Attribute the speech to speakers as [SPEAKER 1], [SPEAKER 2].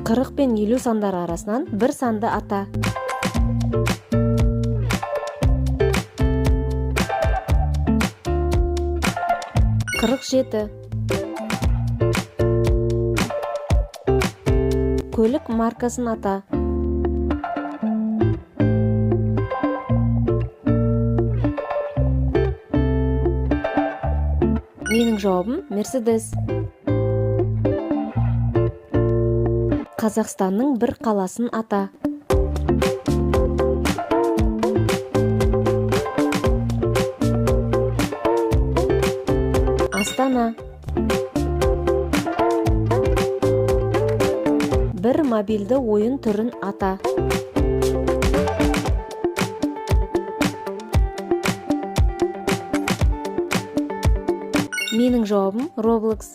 [SPEAKER 1] 40 пен 50 сандары арасынан бір санды ата. Қырық жеті. Көлік маркасын ата. Менің жауабым Мерседес. Қазақстанның бір қаласын ата. Астана. Бір мобильді ойын түрін ата. Менің жауабым Roblox.